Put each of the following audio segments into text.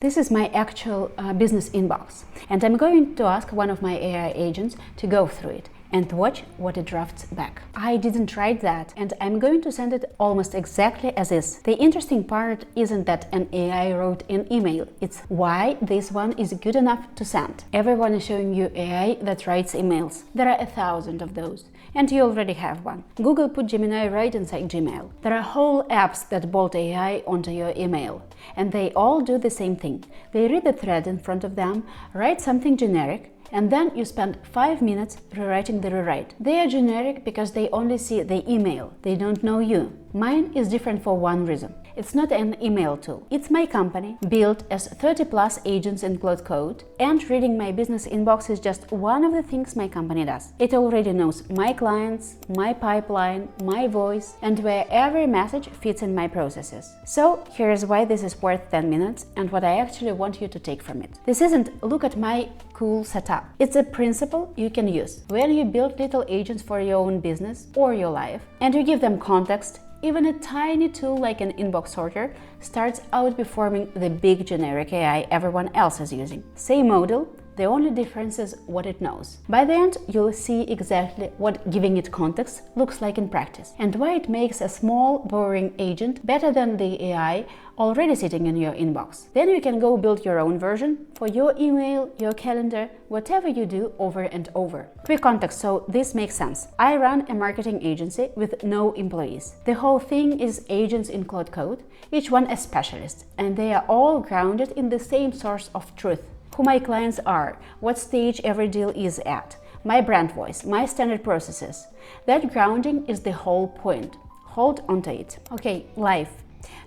This is my actual business inbox, and I'm going to ask one of my AI agents to go through it and watch what it drafts back. I didn't write that, and I'm going to send it almost exactly as is. The interesting part isn't that an AI wrote an email, it's why this one is good enough to send. Everyone is showing you AI that writes emails. There are 1,000 of those, and you already have one. Google put Gemini right inside Gmail. There are whole apps that bolt AI onto your email, and they all do the same thing. They read the thread in front of them, write something generic, and then you spend 5 minutes rewriting the rewrite. They are generic because they only see the email, they don't know you. Mine is different for one reason. It's not an email tool. It's my company, built as 30+ agents in Claude Code, and reading my business inbox is just one of the things my company does. It already knows my clients, my pipeline, my voice, and where every message fits in my processes. So here's why this is worth 10 minutes and what I actually want you to take from it. This isn't look at my cool setup. It's a principle you can use. When you build little agents for your own business or your life, and you give them context, even a tiny tool like an inbox sorter starts outperforming the big generic AI everyone else is using. Same model, the only difference is what it knows. By the end, you'll see exactly what giving it context looks like in practice, and why it makes a small, boring agent better than the AI already sitting in your inbox. Then you can go build your own version for your email, your calendar, whatever you do over and over. Quick context so this makes sense. I run a marketing agency with no employees. The whole thing is agents in Claude Code, each one a specialist, and they are all grounded in the same source of truth. Who my clients are, what stage every deal is at, my brand voice, my standard processes. That grounding is the whole point. Hold onto it. Okay, life.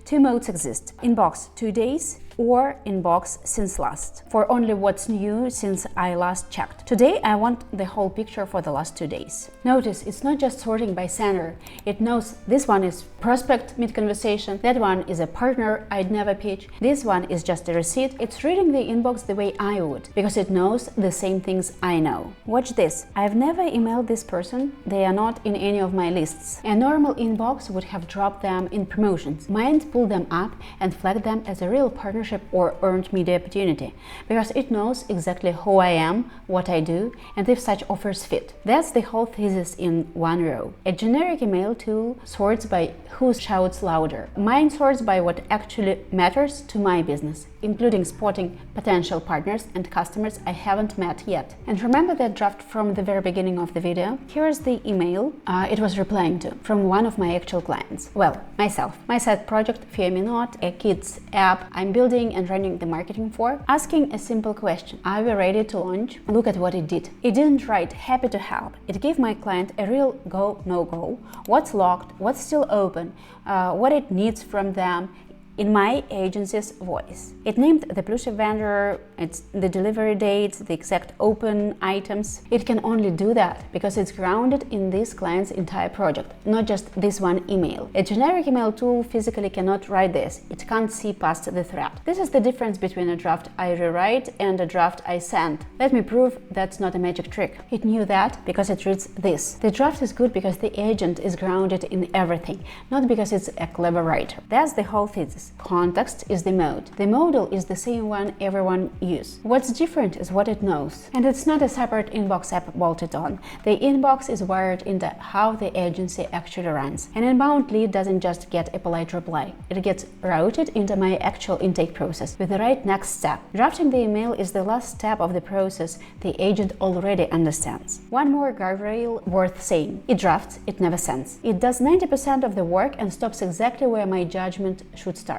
2 modes exist: inbox 2 days or inbox since last, for only what's new since I last checked. Today I want the whole picture for the last 2 days. Notice it's not just sorting by sender. It knows this one is prospect mid-conversation, that one is a partner I'd never pitch, this one is just a receipt. It's reading the inbox the way I would, because it knows the same things I know. Watch this. I've never emailed this person, they are not in any of my lists. A normal inbox would have dropped them in promotions. Mine pulled them up and flagged them as a real partner or earned media opportunity, because it knows exactly who I am, what I do, and if such offers fit. That's the whole thesis in one row. A generic email tool sorts by who shouts louder. Mine sorts by what actually matters to my business, including spotting potential partners and customers I haven't met yet. And remember that draft from the very beginning of the video? Here's the email it was replying to from one of my actual clients. Well, myself. My side project, Fear Me Not, a kids app I'm building and running the marketing for, asking a simple question: are we ready to launch? Look at what it did. It didn't write happy to help. It gave my client a real go, no go, what's locked, what's still open, what it needs from them, in my agency's voice. It named the plushy vendor, it's the delivery date, the exact open items. It can only do that because it's grounded in this client's entire project, not just this one email. A generic email tool physically cannot write this. It can't see past the thread. This is the difference between a draft I rewrite and a draft I send. Let me prove that's not a magic trick. It knew that because it reads this. The draft is good because the agent is grounded in everything, not because it's a clever writer. That's the whole thesis. Context is the mode. The model is the same one everyone uses. What's different is what it knows. And it's not a separate inbox app bolted on. The inbox is wired into how the agency actually runs. An inbound lead doesn't just get a polite reply. It gets routed into my actual intake process with the right next step. Drafting the email is the last step of the process the agent already understands. One more guardrail worth saying. It drafts, it never sends. It does 90% of the work and stops exactly where my judgment should start.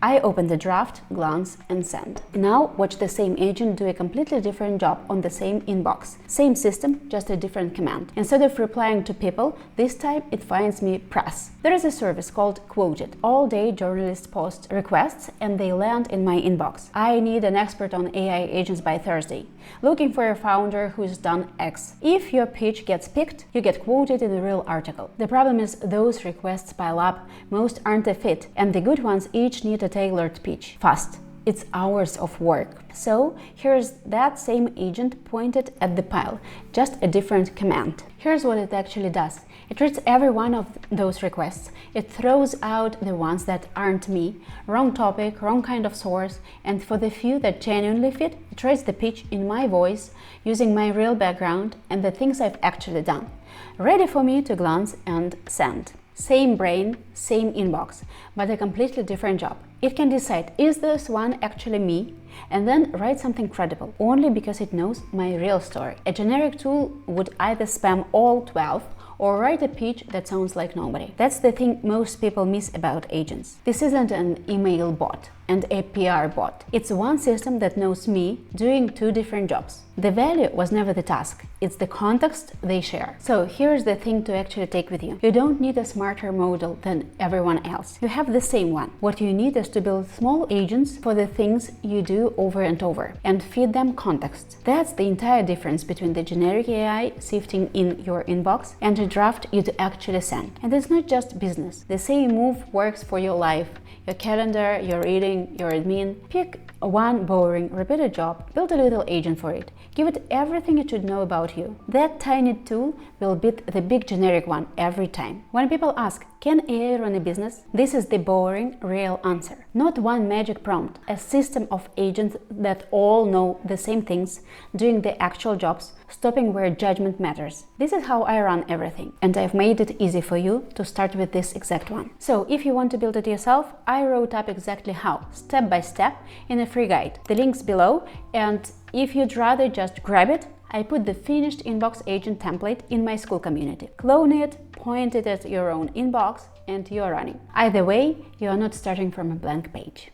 I open the draft, glance, and send. Now watch the same agent do a completely different job on the same inbox. Same system, just a different command. Instead of replying to people, this time it finds me press. There is a service called Quoted. All day journalists post requests and they land in my inbox. I need an expert on AI agents by Thursday. Looking for a founder who's done X. If your pitch gets picked, you get quoted in a real article. The problem is those requests pile up, most aren't a fit, and the good ones each need a tailored pitch. Fast. It's hours of work. So here's that same agent pointed at the pile, just a different command. Here's what it actually does. It reads every one of those requests. It throws out the ones that aren't me, wrong topic, wrong kind of source, and for the few that genuinely fit, it writes the pitch in my voice, using my real background and the things I've actually done, ready for me to glance and send. Same brain, same inbox, but a completely different job. It can decide, is this one actually me? And then write something credible, only because it knows my real story. A generic tool would either spam all 12 or write a pitch that sounds like nobody. That's the thing most people miss about agents. This isn't an email bot and a PR bot. It's one system that knows me doing two different jobs. The value was never the task, it's the context they share. So here's the thing to actually take with you. You don't need a smarter model than everyone else. You have the same one. What you need is to build small agents for the things you do over and over and feed them context. That's the entire difference between the generic AI sifting in your inbox and a draft you'd actually send. And it's not just business. The same move works for your life, your calendar, your reading, your admin. Pick one boring, repeated job, build a little agent for it. Give it everything it should know about you. That tiny tool will beat the big generic one every time. When people ask, can AI run a business? This is the boring, real answer. Not one magic prompt, a system of agents that all know the same things, doing the actual jobs, stopping where judgment matters. This is how I run everything, and I've made it easy for you to start with this exact one. So if you want to build it yourself, I wrote up exactly how, step by step, in a free guide. The link's below, and if you'd rather just grab it, I put the finished inbox agent template in my school community. Clone it, point it at your own inbox, and you're running. Either way, you're not starting from a blank page.